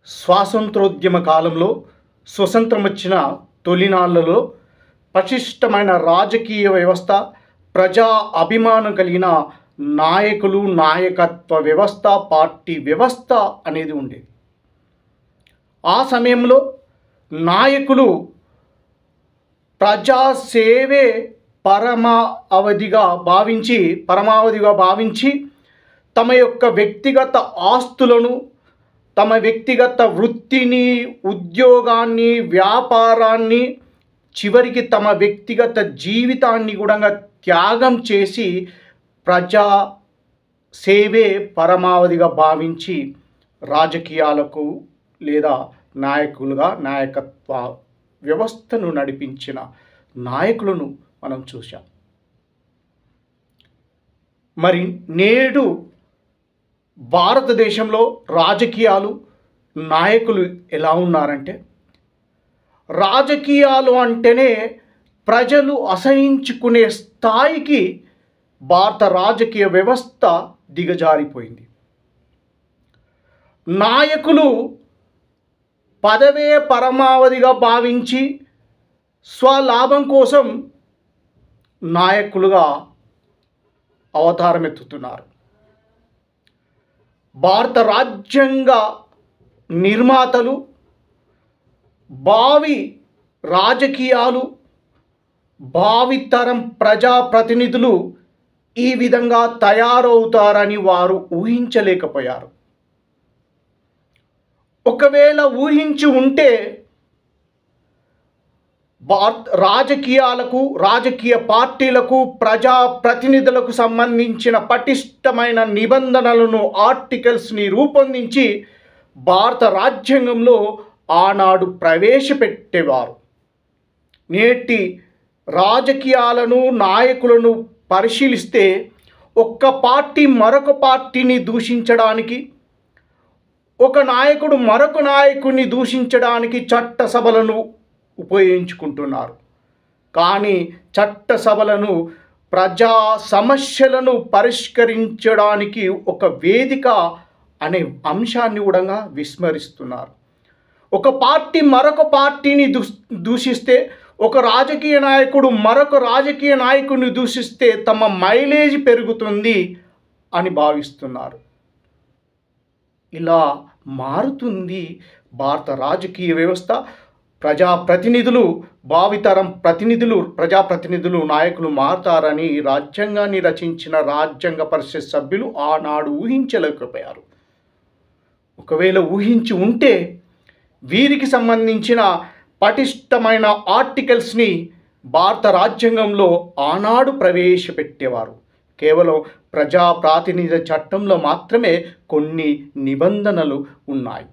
స్వాతంత్రోద్యమ కాలంలో స్వతంత్రం వచ్చిన తొలినాళ్లలో పటిష్టమైన రాజకీయ వ్యవస్థ, ప్రజా అభిమానం కలిగిన నాయకులు, నాయకత్వ వ్యవస్థ, పార్టీ వ్యవస్థ అనేది ఉండేది. ఆ సమయంలో నాయకులు ప్రజాసేవే పరమావధిగా భావించి తమ యొక్క వ్యక్తిగత ఆస్తులను, తమ వ్యక్తిగత వృత్తిని, ఉద్యోగాన్ని, వ్యాపారాన్ని, చివరికి తమ వ్యక్తిగత జీవితాన్ని కూడా త్యాగం చేసి ప్రజా సేవే పరమావధిగా భావించి రాజకీయాలకు లేదా నాయకత్వ వ్యవస్థను నడిపించిన నాయకులను మనం చూసాం. మరి నేడు భారతదేశంలో రాజకీయాలు, నాయకులు ఎలా ఉన్నారంటే, రాజకీయాలు అంటేనే ప్రజలు అసహించుకునే స్థాయికి భారత రాజకీయ వ్యవస్థ దిగజారిపోయింది. నాయకులు పదవే పరమావధిగా భావించి స్వలాభం కోసం నాయకులుగా అవతారం ఎత్తుతున్నారు. భారత రాజ్యాంగ నిర్మాతలు భావి రాజకీయాలు, భావితరం ప్రజాప్రతినిధులు ఈ విధంగా తయారవుతారని వారు ఊహించలేకపోయారు. ఒకవేళ ఊహించి ఉంటే రాజకీయాలకు, రాజకీయ పార్టీలకు, ప్రజాప్రతినిధులకు సంబంధించిన పటిష్టమైన నిబంధనలను, ఆర్టికల్స్ని రూపొందించి భారత రాజ్యాంగంలో ఆనాడు ప్రవేశపెట్టేవారు. నేటి రాజకీయాలను, నాయకులను పరిశీలిస్తే ఒక్క పార్టీ మరొక పార్టీని దూషించడానికి, ఒక నాయకుడు మరొక నాయకుడిని దూషించడానికి చట్టసభలను ఉపయోగించుకుంటున్నారు. కానీ చట్టసభలను ప్రజా సమస్యలను పరిష్కరించడానికి ఒక వేదిక అనే అంశాన్ని కూడా విస్మరిస్తున్నారు. ఒక పార్టీ మరొక పార్టీని దూషిస్తే, ఒక రాజకీయ నాయకుడు మరొక రాజకీయ నాయకుడిని దూషిస్తే తమ మైలేజ్ పెరుగుతుంది అని భావిస్తున్నారు. ఇలా మారుతుంది భారత రాజకీయ వ్యవస్థ. ప్రజాప్రతినిధులు, భావితరం ప్రజాప్రతినిధులు, నాయకులు మారతారని రాజ్యాంగాన్ని రచించిన రాజ్యాంగ పరిషత్ సభ్యులు ఆనాడు ఊహించలేకపోయారు. ఒకవేళ ఊహించి ఉంటే వీరికి సంబంధించిన పటిష్టమైన ఆర్టికల్స్ని భారత రాజ్యాంగంలో ఆనాడు ప్రవేశపెట్టేవారు. కేవలం ప్రజా ప్రాతినిధ్య చట్టంలో మాత్రమే కొన్ని నిబంధనలు ఉన్నాయి.